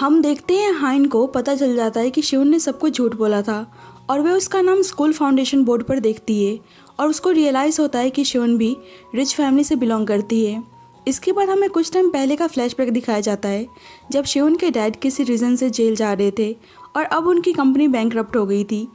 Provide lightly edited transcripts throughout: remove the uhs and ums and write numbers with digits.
हम देखते हैं हाइन को पता चल जाता है कि शिवन ने सब कुछ झूठ बोला था और वह उसका नाम स्कूल फाउंडेशन बोर्ड पर देखती है और उसको रियलाइज़ होता है कि शिवन भी रिच फैमिली से बिलोंग करती है। इसके बाद हमें कुछ टाइम पहले का फ्लैशबैक दिखाया जाता है जब शिवन के डैड किसी रीज़न से जेल जा रहे थे और अब उनकी कंपनी बैंकरप्ट हो गई थी।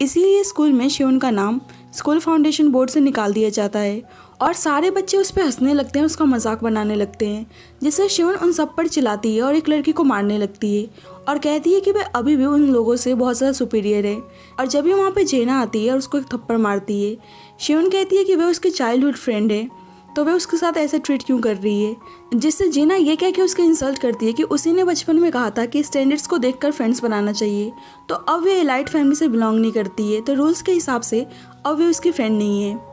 इसीलिए स्कूल में शिवन का नाम स्कूल फाउंडेशन बोर्ड से निकाल दिया जाता है और सारे बच्चे उस पर हंसने लगते हैं, उसका मजाक बनाने लगते हैं, जिससे शिवन उन सब पर चिल्लाती है और एक लड़की को मारने लगती है और कहती है कि वह अभी भी उन लोगों से बहुत ज़्यादा सुपीरियर है। और जब भी वहाँ पे जेना आती है और उसको एक थप्पड़ मारती है, शिवन कहती है कि वह उसकी चाइल्डहुड फ्रेंड है तो वह उसके साथ ऐसे ट्रीट क्यों कर रही है, जिससे जेना ये कह के उसके इंसल्ट करती है कि उसी ने बचपन में कहा था कि स्टैंडर्ड्स को देखकर फ्रेंड्स बनाना चाहिए। तो अब वे एलाइट फैमिली से बिलोंग नहीं करती है, तो रूल्स के हिसाब से अब वे उसकी फ्रेंड नहीं है।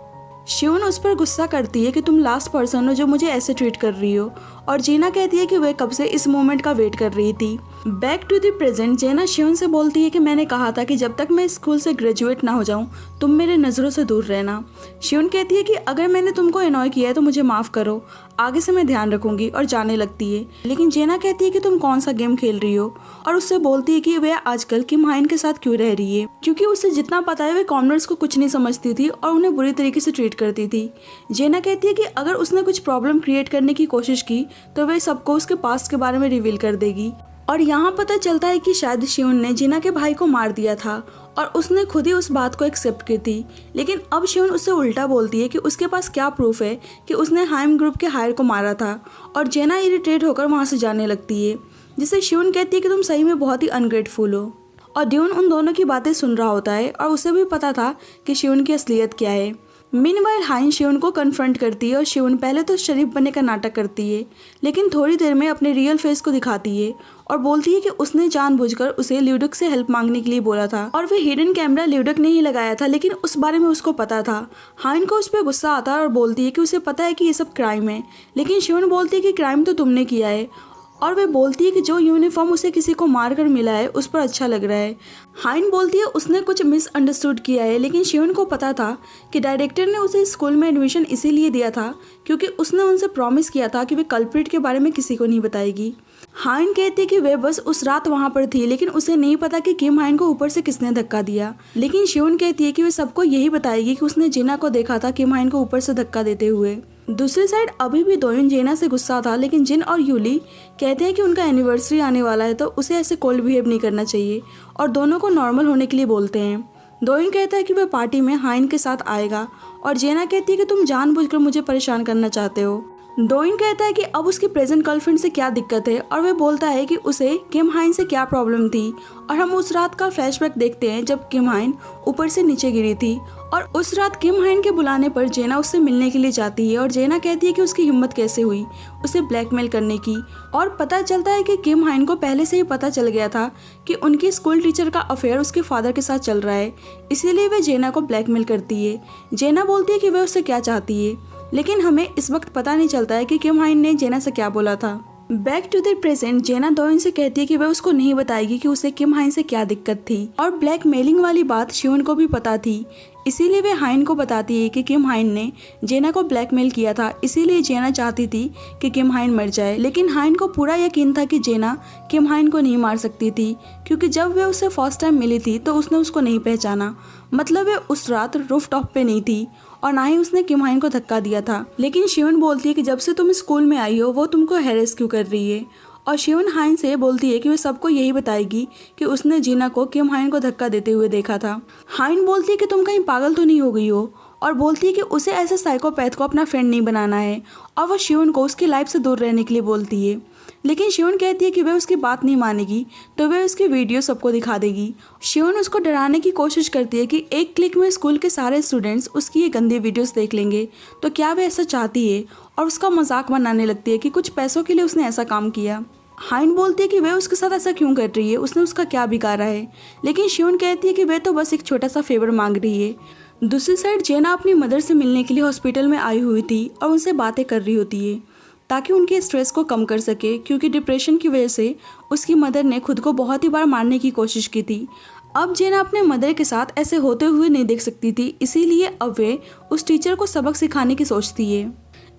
शिवन उस पर गुस्सा करती है कि तुम लास्ट पर्सन हो जो मुझे ऐसे ट्रीट कर रही हो और जेना कहती है कि वह कब से इस मोमेंट का वेट कर रही थी। बैक टू द प्रेजेंट, जेना शिवन से बोलती है कि मैंने कहा था कि जब तक मैं स्कूल से ग्रेजुएट ना हो जाऊं तुम मेरे नज़रों से दूर रहना। शिवन कहती है कि अगर मैंने तुमको एनॉय किया है तो मुझे माफ़ करो, आगे से मैं ध्यान रखूंगी, और जाने लगती है। लेकिन जेना कहती है कि तुम कौन सा गेम खेल रही हो और उससे बोलती है कि वह आजकल किम हाइन के साथ क्यों रह रही है, क्योंकि उसे जितना पता है वह कॉमनर्स को कुछ नहीं समझती थी और उन्हें बुरी तरीके से ट्रीट करती थी। जेना कहती है कि अगर उसने कुछ प्रॉब्लम क्रिएट करने की कोशिश की तो वह सबको उसके पास्ट के बारे में रिवील कर देगी। और यहाँ पता चलता है कि शायद शिवन ने जेना के भाई को मार दिया था और उसने खुद ही उस बात को एक्सेप्ट की थी। लेकिन अब शिवन उससे उल्टा बोलती है कि उसके पास क्या प्रूफ है कि उसने हाइम ग्रुप के हायर को मारा था, और जेना इरिटेट होकर वहाँ से जाने लगती है, जिससे शिवन कहती है कि तुम सही में बहुत ही अनग्रेटफुल हो। और ड्यून उन दोनों की बातें सुन रहा होता है और उसे भी पता था कि शिवन की असलियत क्या है। मीनवाइल हाइन शिवन को कन्फ्रंट करती है और शिवन पहले तो शरीफ बनने का नाटक करती है, लेकिन थोड़ी देर में अपने रियल फेस को दिखाती है और बोलती है कि उसने जानबूझकर उसे ल्यूडक से हेल्प मांगने के लिए बोला था और वह हिडन कैमरा ल्यूडक ने ही लगाया था, लेकिन उस बारे में उसको पता था। हाइन को उस पर गुस्सा आता है और बोलती है कि उसे पता है कि ये सब क्राइम है, लेकिन शिवन बोलती है कि क्राइम तो तुमने किया है, और वह बोलती है कि जो यूनिफॉर्म उसे किसी को मारकर मिला है उस पर अच्छा लग रहा है। हाइन बोलती है उसने कुछ मिसअंडरस्टूड किया है, लेकिन शिवन को पता था कि डायरेक्टर ने उसे स्कूल में एडमिशन इसीलिए दिया था क्योंकि उसने उनसे प्रॉमिस किया था कि वे कल्प्रिट के बारे में किसी को नहीं बताएगी। हाइन कहती है कि वह बस उस रात वहाँ पर थी, लेकिन उसे नहीं पता कि किम हाइन को ऊपर से किसने धक्का दिया। लेकिन शिवन कहती है कि वह सबको यही बताएगी कि उसने जेना को देखा था किम हाइन को ऊपर से धक्का देते हुए। दूसरी साइड अभी भी दोयन जेना से गुस्सा था, लेकिन जिन और यूली कहते हैं कि उनका एनिवर्सरी आने वाला है तो उसे ऐसे कोल्ड बिहेव नहीं करना चाहिए और दोनों को नॉर्मल होने के लिए बोलते हैं। दोयन कहता है कि वह पार्टी में हाइन के साथ आएगा और जेना कहती है कि तुम जानबूझकर मुझे परेशान करना चाहते हो। डोइन कहता है कि अब उसकी प्रेजेंट गर्लफ्रेंड से क्या दिक्कत है और वह बोलता है कि उसे किम हाइन से क्या प्रॉब्लम थी, और हम उस रात का फ्लैशबैक देखते हैं जब किम हाइन ऊपर से नीचे गिरी थी और उस रात किम हाइन के बुलाने पर जेना उससे मिलने के लिए जाती है और जेना कहती है कि उसकी हिम्मत कैसे हुई उसे ब्लैकमेल करने की, और पता चलता है कि किम हाइन को पहले से ही पता चल गया था कि उनकी स्कूल टीचर का अफेयर उसके फादर के साथ चल रहा है, इसीलिए वह जेना को ब्लैकमेल करती है। जेना बोलती है कि वह उससे क्या चाहती है, लेकिन हमें इस वक्त पता नहीं चलता है कि किम हाइन ने जेना से क्या बोला था। बैक टू द प्रेजेंट, जेना दोइन से कहती है कि वह उसको नहीं बताएगी कि उसे किम हाइन से क्या दिक्कत थी, और ब्लैकमेलिंग वाली बात शिवन को भी पता थी, इसीलिए वे हाइन को बताती है कि किम हाइन ने जेना को ब्लैकमेल किया था, इसीलिए जेना चाहती थी कि किम हाइन मर जाए। लेकिन हाइन को पूरा यकीन था कि जेना किम हाइन को नहीं मार सकती थी, क्योंकि जब वे उससे फर्स्ट टाइम मिली थी तो उसने उसको नहीं पहचाना, मतलब वे उस रात रूफ टॉप पे नहीं थी और ना ही उसने किम हाइन को धक्का दिया था। लेकिन शिवन बोलती है कि जब से तुम स्कूल में आई हो वो तुमको हैरेस क्यों कर रही है, और शिवन हाइन से बोलती है कि वह सबको यही बताएगी कि उसने जीना को किम हाइन को धक्का देते हुए देखा था। हाइन बोलती है कि तुम कहीं पागल तो नहीं हो गई हो, और बोलती है कि उसे ऐसे साइकोपैथ को अपना फ्रेंड नहीं बनाना है, और वह शिवन को उसकी लाइफ से दूर रहने के लिए बोलती है। लेकिन शिवन कहती है कि वह उसकी बात नहीं मानेगी तो वह उसकी वीडियो सबको दिखा देगी। शिवन उसको डराने की कोशिश करती है कि एक क्लिक में स्कूल के सारे स्टूडेंट्स उसकी ये गंदी वीडियोस देख लेंगे, तो क्या वह ऐसा चाहती है, और उसका मजाक बनाने लगती है कि कुछ पैसों के लिए उसने ऐसा काम किया। हाइन बोलती है कि वह उसके साथ ऐसा क्यों कर रही है, उसने उसका क्या बिगाड़ा है, लेकिन शिवन कहती है कि वह तो बस एक छोटा सा फेवर मांग रही है। दूसरी साइड जेना अपनी मदर से मिलने के लिए हॉस्पिटल में आई हुई थी और उनसे बातें कर रही होती है ताकि उनके स्ट्रेस को कम कर सके, क्योंकि डिप्रेशन की वजह से उसकी मदर ने खुद को बहुत ही बार मारने की कोशिश की थी। अब जेना अपने मदर के साथ ऐसे होते हुए नहीं देख सकती थी, इसीलिए अब वे उस टीचर को सबक सिखाने की सोचती है।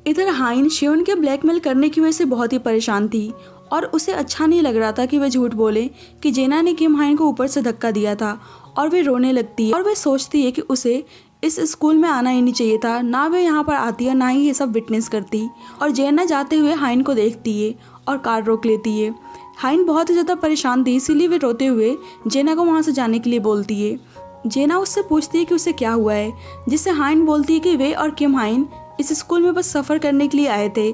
इधर हाइन शिवन के ब्लैकमेल करने की वजह से बहुत ही परेशान थी और उसे अच्छा नहीं लग रहा था कि वह झूठ बोले कि जेना ने किम हाइन को ऊपर से धक्का दिया था। और वे रोने लगती है और वे सोचती है कि उसे इस स्कूल में आना ही नहीं चाहिए था, ना वे यहाँ पर आती है ना ही ये सब विटनेस करती। और जेना जाते हुए हाइन को देखती है और कार रोक लेती है। हाइन बहुत ही ज़्यादा परेशान थी, इसीलिए वे रोते हुए जेना को वहाँ से जाने के लिए बोलती है। जेना उससे पूछती है कि उसे क्या हुआ है, जिससे हाइन बोलती है कि वे और किम हाइन इस स्कूल में बस सफ़र करने के लिए आए थे।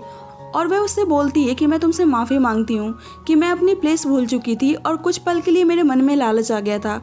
और वह उससे बोलती है कि मैं तुमसे माफ़ी मांगती हूँ कि मैं अपनी प्लेस भूल चुकी थी और कुछ पल के लिए मेरे मन में लालच आ गया था।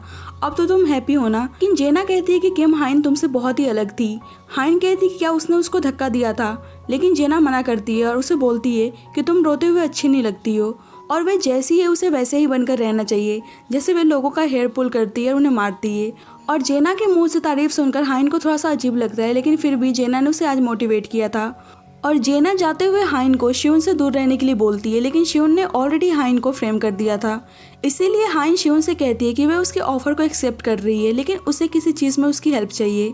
अब तो तुम हैप्पी हो ना। लेकिन जेना कहती है कि किम हाइन तुमसे बहुत ही अलग थी। हाइन कहती है कि क्या उसने उसको धक्का दिया था, लेकिन जेना मना करती है और उसे बोलती है कि तुम रोते हुए अच्छी नहीं लगती हो और वह जैसी है उसे वैसे ही बनकर रहना चाहिए, जैसे वे लोगों का हेयर पुल करती है और उन्हें मारती है। और जेना के मुंह से तारीफ सुनकर हाइन को थोड़ा सा अजीब लगता है, लेकिन फिर भी जेना ने उसे आज मोटिवेट किया था। और जेना जाते हुए हाइन को शिवन से दूर रहने के लिए बोलती है, लेकिन शिवन ने ऑलरेडी हाइन को फ्रेम कर दिया था। इसीलिए हाइन शिवन से कहती है कि वह उसके ऑफर को एक्सेप्ट कर रही है, लेकिन उसे किसी चीज़ में उसकी हेल्प चाहिए।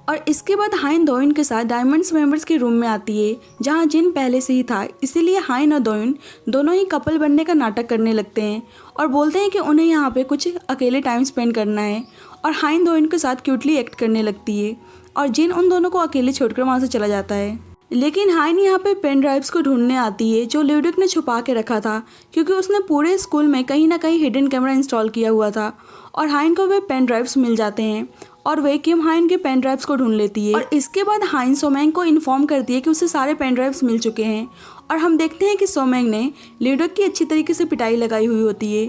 और इसके बाद हाइन दोइन के साथ डायमंड्स मेंबर्स के रूम में आती है, जहां जिन पहले से ही था। इसीलिए हाइन और दोइन दोनों ही कपल बनने का नाटक करने लगते हैं और बोलते हैं कि उन्हें यहाँ पे कुछ अकेले टाइम स्पेंड करना है। और हाइन दोइन के साथ क्यूटली एक्ट करने लगती है और जिन उन दोनों को अकेले छोड़कर वहाँ से चला जाता है। लेकिन हाइन यहाँ पे पेन ड्राइव्स को ढूंढने आती है जो ल्यूडिक ने छुपा के रखा था, क्योंकि उसने पूरे स्कूल में कहीं ना कहीं हिडन कैमरा इंस्टॉल किया हुआ था। और हाइन को वे पेन ड्राइव्स मिल जाते हैं और वे किम हाइन के पेन ड्राइव्स को ढूंढ लेती है। और इसके बाद हाइन सोमेंग को इन्फॉर्म करती है कि उसे सारे पेन ड्राइव्स मिल चुके हैं। और हम देखते हैं कि सोमेंग ने ल्यूडिक की अच्छी तरीके से पिटाई लगाई हुई होती है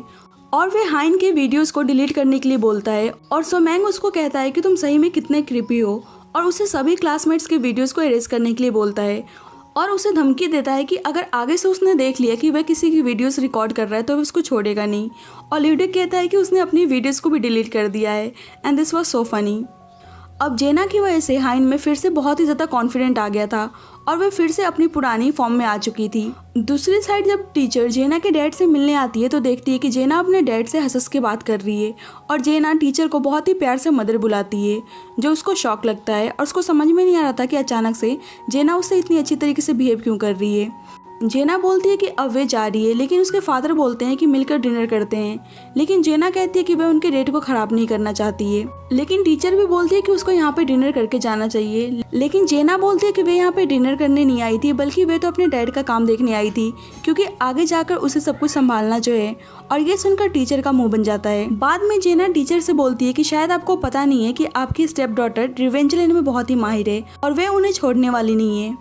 और वे हाइन के वीडियोस को डिलीट करने के लिए बोलता है। और सोमेंग उसको कहता है कि तुम सही में कितने क्रीपी हो, और उसे सभी क्लासमेट्स के वीडियोस को इरेज करने के लिए बोलता है और उसे धमकी देता है कि अगर आगे से उसने देख लिया कि वह किसी की वीडियोस रिकॉर्ड कर रहा है तो वह उसको छोड़ेगा नहीं। और ल्यूडिक कहता है कि उसने अपनी वीडियोस को भी डिलीट कर दिया है and this was so funny. अब जेना की वजह से हाइन में फिर से बहुत ही ज़्यादा कॉन्फिडेंट आ गया था और वह फिर से अपनी पुरानी फॉर्म में आ चुकी थी। दूसरी साइड जब टीचर जेना के डैड से मिलने आती है तो देखती है कि जेना अपने डैड से हंस के बात कर रही है और जेना टीचर को बहुत ही प्यार से मदर बुलाती है, जो उसको शॉक लगता है और उसको समझ में नहीं आ रहा था कि अचानक से जेना उससे इतनी अच्छी तरीके से बिहेव क्यों कर रही है। जेना बोलती है कि अब वे जा रही है, लेकिन उसके फादर बोलते हैं कि मिलकर डिनर करते हैं। लेकिन जेना कहती है कि वह उनके डेट को खराब नहीं करना चाहती है। लेकिन टीचर भी बोलती है कि उसको यहाँ पे डिनर करके जाना चाहिए। लेकिन जेना बोलती है कि वे यहाँ पे डिनर करने नहीं आई थी, बल्कि वे तो अपने डैड का काम देखने आई थी, क्योंकि आगे जाकर उसे सब कुछ संभालना जो है। और ये सुनकर टीचर का मुंह बन जाता है। बाद में जेना टीचर से बोलती है कि शायद आपको पता नहीं है कि आपकी स्टेप डॉटर रिवेंज लेने में बहुत ही माहिर है और वे उन्हें छोड़ने वाली नहीं है।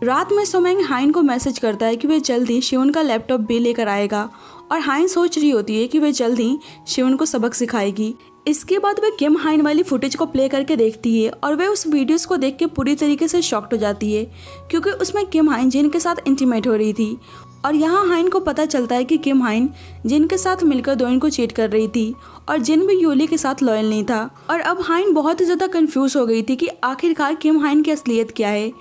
रात में सोमेंग हाइन को मैसेज करता है कि वे जल्द ही शिवन का लैपटॉप भी लेकर आएगा और हाइन सोच रही होती है कि वे जल्द ही शिवन को सबक सिखाएगी। इसके बाद वे किम हाइन वाली फुटेज को प्ले करके देखती है और वे उस वीडियोस को देख के पूरी तरीके से शॉक्ड हो जाती है, क्योंकि उसमें किम हाइन जिन के साथ इंटीमेट हो रही थी। और यहाँ हाइन को पता चलता है कि किम हाइन जिन के साथ मिलकर दोइन को चीट कर रही थी और जिन भी यूली के साथ लॉयल नहीं था। और अब हाइन बहुत ही ज़्यादा कंफ्यूज हो गई थी कि आखिरकार किम हाइन की असलियत क्या है।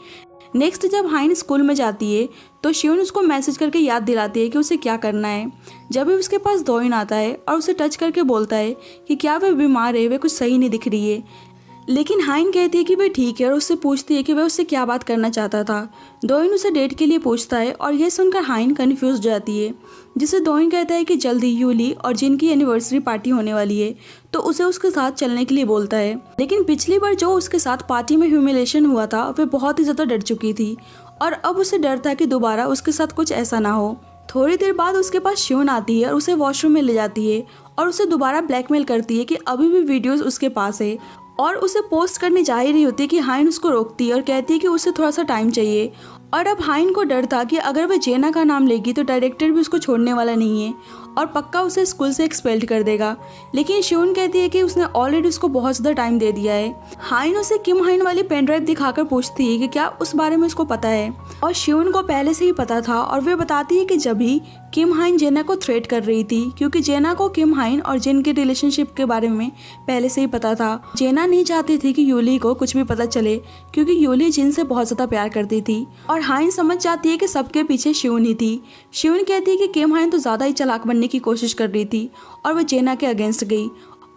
नेक्स्ट जब हाइन स्कूल में जाती है तो शिवन उसको मैसेज करके याद दिलाती है कि उसे क्या करना है। जब भी उसके पास दोइन आता है और उसे टच करके बोलता है कि क्या वह बीमार है, वह कुछ सही नहीं दिख रही है। लेकिन हाइन कहती है कि वह ठीक है और उससे पूछती है कि वह उससे क्या बात करना चाहता था। दोइन उसे डेट के लिए पूछता है और यह सुनकर हाइन कन्फ्यूज हो जाती है, जिसे दोइन कहता है कि जल्दी यूली और जिन की एनिवर्सरी पार्टी होने वाली है, तो उसे उसके साथ चलने के लिए बोलता है। लेकिन पिछली बार जो उसके साथ पार्टी में ह्यूमिलेशन हुआ था वह बहुत ही ज़्यादा डर चुकी थी और अब उसे डर था कि दोबारा उसके साथ कुछ ऐसा ना हो। थोड़ी देर बाद उसके पास शिवन आती है और उसे वॉशरूम में ले जाती है और उसे दोबारा ब्लैकमेल करती है कि अभी भी वीडियोस उसके पास है और उसे पोस्ट करने जा ही रही होती है कि हाइन उसको रोकती है और कहती है कि उसे थोड़ा सा टाइम चाहिए। और अब हाइन को डर था कि अगर वह जेना का नाम लेगी तो डायरेक्टर भी उसको छोड़ने वाला नहीं है और पक्का उसे स्कूल से एक्सपेल्ड कर देगा। लेकिन शिवन कहती है कि उसने ऑलरेडी उसको बहुत ज़्यादा टाइम दे दिया है। हाइन उसे किम हाइन वाली पेन ड्राइव दिखाकर पूछती है कि क्या उस बारे में उसको पता है, और शिवन को पहले से ही पता था और वह बताती है कि जब भी किम हाइन जेना को थ्रेट कर रही थी, क्योंकि जेना को किम हाइन और जिन के रिलेशनशिप के बारे में पहले से ही पता था। जेना नहीं चाहती थी कि यूली को कुछ भी पता चले, क्योंकि यूली जिन से बहुत ज़्यादा प्यार करती थी। और हाइन समझ जाती है कि सबके पीछे शिवन ही थी। शिवन कहती है कि किम हाइन तो ज़्यादा ही चालाक बनने की कोशिश कर रही थी और वह जेना के अगेंस्ट गई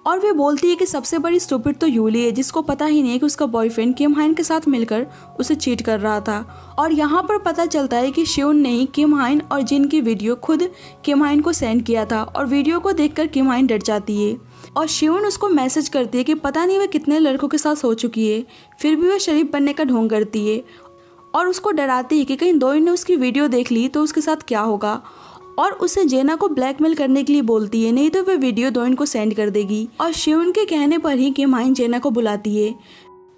और वे बोलती है कि सबसे बड़ी स्टूपिड तो यूली है, जिसको पता ही नहीं है कि उसका बॉयफ्रेंड किम हाइन के साथ मिलकर उसे चीट कर रहा था। और यहाँ पर पता चलता है कि शिवन ने ही किम हाइन और जिन की वीडियो खुद किम हाइन को सेंड किया था और वीडियो को देखकर किम हाइन डर जाती है और शिवन उसको मैसेज करती है कि पता नहीं वह कितने लड़कों के साथ हो चुकी है, फिर भी वह शरीफ बनने का ढोंग करती है और उसको डराती है कि कहीं दोइन ने उसकी वीडियो देख ली तो उसके साथ क्या होगा, और उसे जेना को ब्लैकमेल करने के लिए बोलती है, नहीं तो वह वीडियो दोइन को सेंड कर देगी। और शिवन के कहने पर ही किम हाइन जेना को बुलाती है।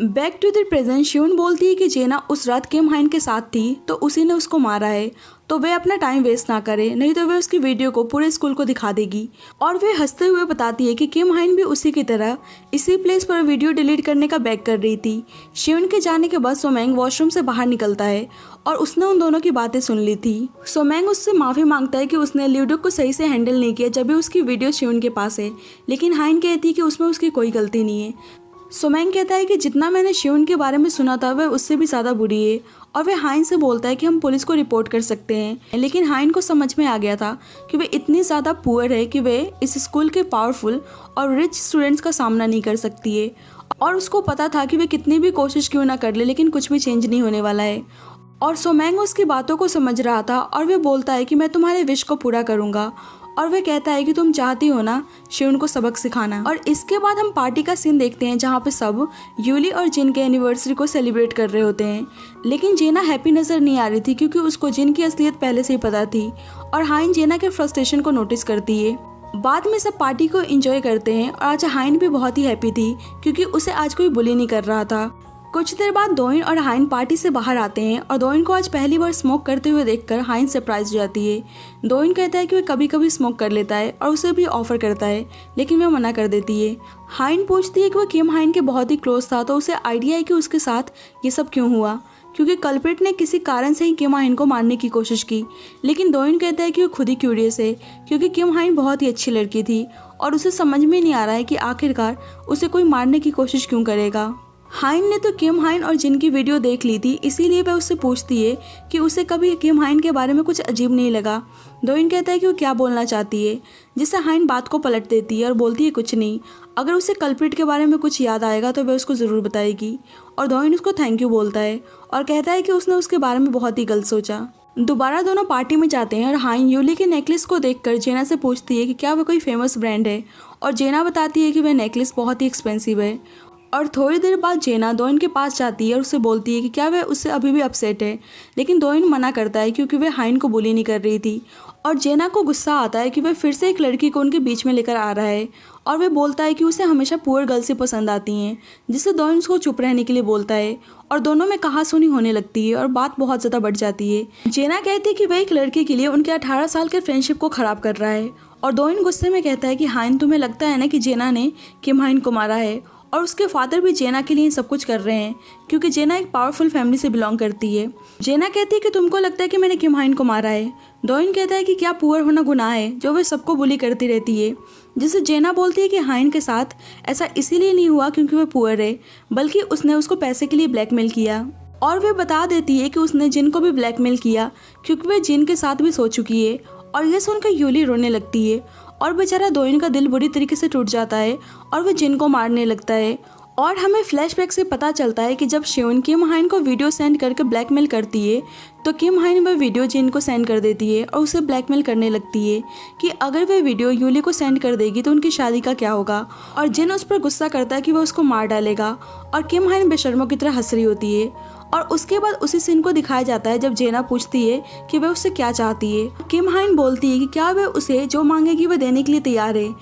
Back to the present, Shivan बोलती है कि जेना उस रात किम हाइन के साथ थी तो उसी ने उसको मारा है, तो वे अपना टाइम वेस्ट ना करे, नहीं तो वे उसकी वीडियो को पूरे स्कूल को दिखा देगी। और वे हंसते हुए बताती है कि किम हाइन भी उसी की तरह इसी प्लेस पर वीडियो डिलीट करने का बैक कर रही थी। शिवन के जाने के बाद सोमेंग वॉशरूम से बाहर निकलता है और उसने उन दोनों की बातें सुन ली थी। सोमेंग उससे माफ़ी मांगता है कि उसने ल्यूडो को सही से हैंडल नहीं किया जब भी उसकी वीडियो शिवन के पास है, लेकिन हाइन कहती है कि उसमें उसकी कोई गलती नहीं है। सोमेंग कहता है कि जितना मैंने शिवन के बारे में सुना था वह उससे भी ज़्यादा बुरी है, और वह हाइन से बोलता है कि हम पुलिस को रिपोर्ट कर सकते हैं। लेकिन हाइन को समझ में आ गया था कि वे इतनी ज़्यादा पुअर है कि वे इस स्कूल के पावरफुल और रिच स्टूडेंट्स का सामना नहीं कर सकती है, और उसको पता था कि वे कितनी भी कोशिश क्यों ना कर ले लेकिन कुछ भी चेंज नहीं होने वाला है। और सोमेंग उसकी बातों को समझ रहा था और वह बोलता है कि मैं तुम्हारे विश को पूरा करूँगा, और वह कहता है कि तुम चाहती हो ना शिवन को सबक सिखाना। और इसके बाद हम पार्टी का सीन देखते हैं जहाँ पे सब यूली और जिन के एनिवर्सरी को सेलिब्रेट कर रहे होते हैं, लेकिन जेना हैप्पी नज़र नहीं आ रही थी क्योंकि उसको जिन की असलियत पहले से ही पता थी। और हाइन जेना के फ्रस्ट्रेशन को नोटिस करती है। बाद में सब पार्टी को एंजॉय करते हैं और आज हाइन भी बहुत ही हैप्पी थी क्योंकि उसे आज कोई बुली नहीं कर रहा था। कुछ देर बाद दोइन और हाइन पार्टी से बाहर आते हैं और दोइन को आज पहली बार स्मोक करते हुए देखकर हाइन सरप्राइज हो जाती है। दोइन कहता है कि वह कभी कभी स्मोक कर लेता है और उसे भी ऑफर करता है, लेकिन वह मना कर देती है। हाइन पूछती है कि वह किम हाइन के बहुत ही क्लोज था तो उसे आइडिया है कि उसके साथ ये सब क्यों हुआ, क्योंकि कल्प्रिट ने किसी कारण से ही किम हाइन को मारने की कोशिश की। लेकिन दोइन कहता है कि वह खुद ही क्यूरियस है क्योंकि किम हाइन बहुत ही अच्छी लड़की थी और उसे समझ में नहीं आ रहा है कि आखिरकार उसे कोई मारने की कोशिश क्यों करेगा। हाइन ने तो किम हाइन और जिन की वीडियो देख ली थी, इसीलिए वह उससे पूछती है कि उसे कभी किम हाइन के बारे में कुछ अजीब नहीं लगा। दोइन कहता है कि वो क्या बोलना चाहती है, जिससे हाइन बात को पलट देती है और बोलती है कुछ नहीं, अगर उसे कल्प्रिट के बारे में कुछ याद आएगा तो वह उसको ज़रूर बताएगी। और दोइन उसको थैंक यू बोलता है और कहता है कि उसने उसके बारे में बहुत ही गलत सोचा। दोबारा दोनों पार्टी में जाते हैं और हाइन यूली के नेकलेस को देखकर जेना से पूछती है कि क्या वह कोई फेमस ब्रांड है, और जेना बताती है कि वह नेकलेस बहुत ही एक्सपेंसिव है। और थोड़ी देर बाद जेना दोइन के पास जाती है और उससे बोलती है कि क्या वह उससे अभी भी अपसेट है, लेकिन दोइन मना करता है क्योंकि वह हाइन को बुली नहीं कर रही थी। और जेना को गुस्सा आता है कि वह फिर से एक लड़की को उनके बीच में लेकर आ रहा है, और वह बोलता है कि उसे हमेशा पुअर गर्ल्स ही पसंद आती हैं, जिससे दोइन उसको चुप रहने के लिए बोलता है। और दोनों में कहासुनी होने लगती है और बात बहुत ज़्यादा बढ़ जाती है। जेना कहती है कि वह एक लड़के के लिए उनके 18 साल के फ्रेंडशिप को ख़राब कर रहा है, और दोइन गुस्से में कहता है कि हाइन तुम्हें लगता है ना कि जेना ने किम हाइन को मारा है, और उसके फादर भी जेना के लिए सब कुछ कर रहे हैं क्योंकि जेना एक पावरफुल फैमिली से बिलोंग करती है। जेना कहती है कि तुमको लगता है कि मैंने किम हाइन को मारा है। दोइन कहता है कि क्या पुअर होना गुनाह है जो वह सबको बुली करती रहती है, जिससे जेना बोलती है कि हाइन के साथ ऐसा इसीलिए नहीं हुआ क्योंकि वह पुअर है, बल्कि उसने उसको पैसे के लिए ब्लैकमेल किया। और वह बता देती है कि उसने जिन को भी ब्लैकमेल किया क्योंकि वह जिन के साथ भी सो चुकी है। और यह सुनकर यूली रोने लगती है और बेचारा दोइन का दिल बुरी तरीके से टूट जाता है और वह जिन को मारने लगता है। और हमें फ्लैशबैक से पता चलता है कि जब शिवन किम हाइन को वीडियो सेंड करके ब्लैकमेल करती है तो किम हाइन वह वीडियो जिन को सेंड कर देती है और उसे ब्लैकमेल करने लगती है कि अगर वह वीडियो यूली को सेंड कर देगी तो उनकी शादी का क्या होगा। और जिन उस पर गुस्सा करता है कि वह उसको मार डालेगा, और किम हाइन बेशर्मों की तरह हंस रही होती है। और उसके बाद उसी सीन को दिखाया जाता है जब जेना पूछती है कि वह उससे क्या चाहती है। किम हाइन बोलती है कि क्या वह उसे जो मांगेगी वह देने के लिए तैयार है।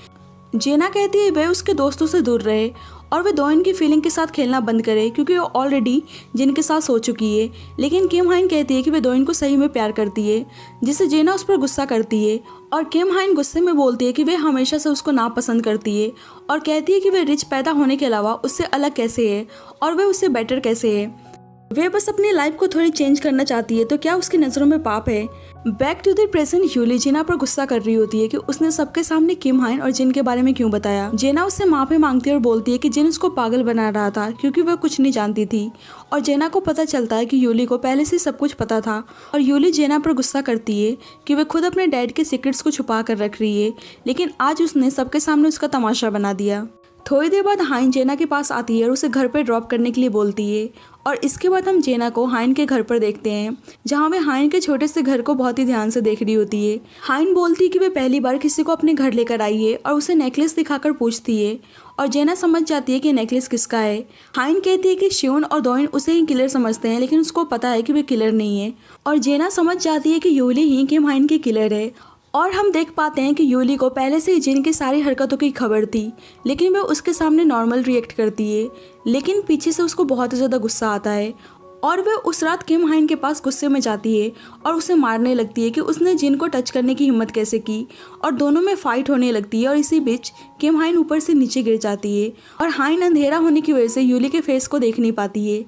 जेना कहती है वह उसके दोस्तों से दूर रहे और वह दोइन की फीलिंग के साथ खेलना बंद करे क्योंकि वो ऑलरेडी जिन के साथ सो चुकी है। लेकिन किम हाइन कहती है कि वह दोइन को सही में प्यार करती है, जिससे जेना उस पर गुस्सा करती है। और किम हाइन गुस्से में बोलती है कि वह हमेशा से उसको नापसंद करती है और कहती है कि वह रिच पैदा होने के अलावा उससे अलग कैसे है और वह उससे बेटर कैसे है। वे बस अपनी लाइफ को थोड़ी चेंज करना चाहती है, तो क्या उसकी नज़रों में पाप है? बैक टू द प्रेजेंट, यूली जेना पर गुस्सा कर रही होती है कि उसने सबके सामने किम हाइन और जिन के बारे में क्यों बताया। जेना उससे माफी मांगती है और बोलती है कि जिन उसको पागल बना रहा था क्योंकि वह कुछ नहीं जानती थी। और जेना को पता चलता है कि यूली को पहले से सब कुछ पता था और यूली जेना पर गुस्सा करती है कि वह खुद अपने डैड के सीक्रेट्स को छुपा कर रख रही है, लेकिन आज उसने सबके सामने उसका तमाशा बना दिया। थोड़ी देर बाद हाइन जेना के पास आती है और उसे घर पर ड्रॉप करने के लिए बोलती है। और इसके बाद हम जेना को हाइन के घर पर देखते हैं, जहाँ वे हाइन के छोटे से घर को बहुत ही ध्यान से देख रही होती है। हाइन बोलती है कि वे पहली बार किसी को अपने घर लेकर आई है और उसे नेकलेस दिखाकर पूछती है और जेना समझ जाती है कि नेकलेस किसका है। हाइन कहती है कि शिवन और दोइन उसे ही किलर समझते हैं, लेकिन उसको पता है कि वे किलर नहीं है। और जेना समझ जाती है कि यूली ही किम हाइन की किलर है। और हम देख पाते हैं कि यूली को पहले से ही जिन की सारी हरकतों की खबर थी, लेकिन वह उसके सामने नॉर्मल रिएक्ट करती है, लेकिन पीछे से उसको बहुत ही ज़्यादा गुस्सा आता है। और वह उस रात किम हाइन के पास गुस्से में जाती है और उसे मारने लगती है कि उसने जिन को टच करने की हिम्मत कैसे की। और दोनों में फाइट होने लगती है और इसी बीच किम हाइन ऊपर से नीचे गिर जाती है और हाइन अंधेरा होने की वजह से यूली के फेस को देख नहीं पाती है।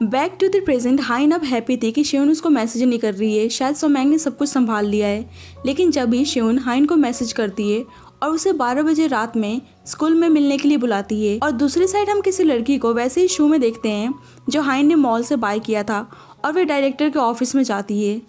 बैक टू द प्रेजेंट, हाइन अब हैप्पी थी कि शिवन उसको मैसेज नहीं कर रही है, शायद सोमैंग ने सब कुछ संभाल लिया है। लेकिन जब भी शिवन हाइन को मैसेज करती है और उसे 12 बजे रात में स्कूल में मिलने के लिए बुलाती है। और दूसरी साइड हम किसी लड़की को वैसे ही शू में देखते हैं जो हाइन ने मॉल से बाय किया था और वे डायरेक्टर के ऑफिस में जाती है।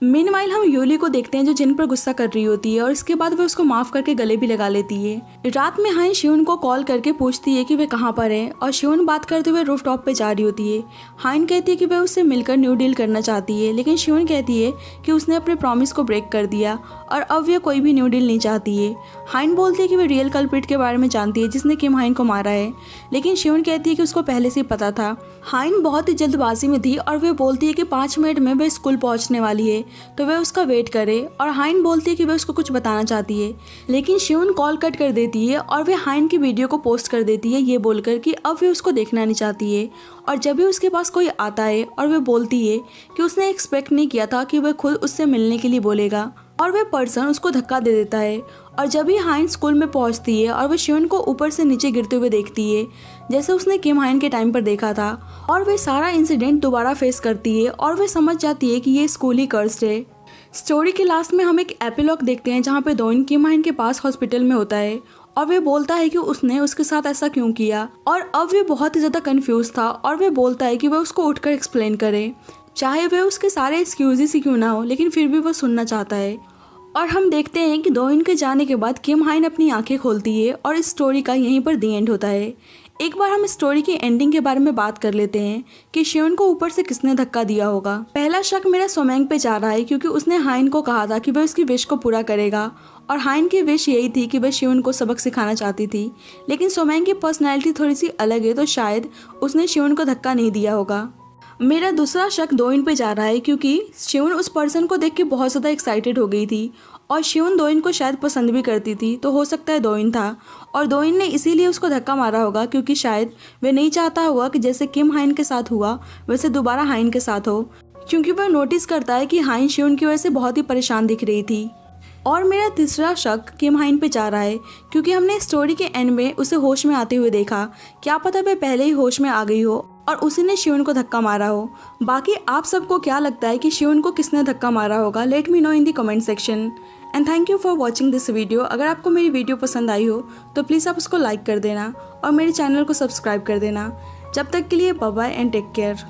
मीनवाइल हम यूली को देखते हैं जो जिन पर गुस्सा कर रही होती है और इसके बाद वह उसको माफ करके गले भी लगा लेती है। रात में हाइन शिवन को कॉल करके पूछती है कि वे कहाँ पर है और शिवन बात करते हुए रूफ टॉप पे जा रही होती है। हाइन कहती है कि वह उससे मिलकर न्यू डील करना चाहती है, लेकिन शिवन कहती है कि उसने अपने प्रॉमिस को ब्रेक कर दिया और अब वह कोई भी न्यू डील नहीं चाहती है। हाइन बोलती है कि वह रियल कल्प्रिट के बारे में जानती है जिसने किम हाइन को मारा है, लेकिन शिवन कहती है कि उसको पहले से ही पता था। हाइन बहुत ही जल्दबाजी में थी और वह बोलती है कि 5 मिनट में वह स्कूल पहुंचने वाली है, तो वह उसका वेट करे। और हाइन बोलती है कि वह उसको कुछ बताना चाहती है, लेकिन शिवन कॉल कट कर देती है और वह हाइन की वीडियो को पोस्ट कर देती है ये बोलकर कि अब वह उसको देखना नहीं चाहती है। और जब भी उसके पास कोई आता है और वह बोलती है कि उसने एक्सपेक्ट नहीं किया था कि वह खुद उससे मिलने के लिए बोलेगा, और वह पर्सन उसको धक्का दे देता है। और जब भी हाइन स्कूल में पहुंचती है और वह शिवन को ऊपर से नीचे गिरते हुए देखती है जैसे उसने किम हाइन के टाइम पर देखा था, और वह सारा इंसिडेंट दोबारा फेस करती है और वह समझ जाती है कि ये स्कूल ही कर्स्ड है। स्टोरी के लास्ट में हम एक एपिलॉग देखते हैं जहाँ पे दोइन किम हाइन के पास हॉस्पिटल में होता है और वह बोलता है कि उसने उसके साथ ऐसा क्यों किया। और अब वह बहुत ही ज़्यादा कंफ्यूज था और वह बोलता है कि वह उसको उठकर एक्सप्लेन करे, चाहे वह उसके सारे एक्सक्यूजेस ही क्यों ना हो, लेकिन फिर भी वह सुनना चाहता है। और हम देखते हैं कि दोइन के जाने के बाद किम हाइन अपनी आंखें खोलती है और इस स्टोरी का यहीं पर दी एंड होता है। एक बार हम स्टोरी की एंडिंग के बारे में बात कर लेते हैं कि शिवन को ऊपर से किसने धक्का दिया होगा। पहला शक मेरा सोमैंग पे जा रहा है क्योंकि उसने हाइन को कहा था कि वह उसकी विश को पूरा करेगा और हाइन की विश यही थी कि वह शिवन को सबक सिखाना चाहती थी, लेकिन सोमैंग की पर्सनैलिटी थोड़ी सी अलग है तो शायद उसने शिवन को धक्का नहीं दिया होगा। मेरा दूसरा शक दोइन पे जा रहा है क्योंकि शिवन उस पर्सन को देख के बहुत ज़्यादा एक्साइटेड हो गई थी और शिवन दोइन को शायद पसंद भी करती थी, तो हो सकता है दोइन था और दोइन ने इसीलिए उसको धक्का मारा होगा क्योंकि शायद वह नहीं चाहता होगा कि जैसे किम हाइन के साथ हुआ वैसे दोबारा हाइन के साथ हो, क्योंकि वह नोटिस करता है कि हाइन शिवन की वजह से बहुत ही परेशान दिख रही थी। और मेरा तीसरा शक किम हाइन पे जा रहा है क्योंकि हमने स्टोरी के एंड में उसे होश में आते हुए देखा, क्या पता वह पहले ही होश में आ गई हो और उसी ने शिवन को धक्का मारा हो। बाकी आप सबको क्या लगता है कि शिवन को किसने धक्का मारा होगा? Let me know in the comment section and thank you for watching this video. अगर आपको मेरी वीडियो पसंद आई हो तो प्लीज़ आप उसको लाइक कर देना और मेरे चैनल को सब्सक्राइब कर देना। जब तक के लिए bye bye and take care.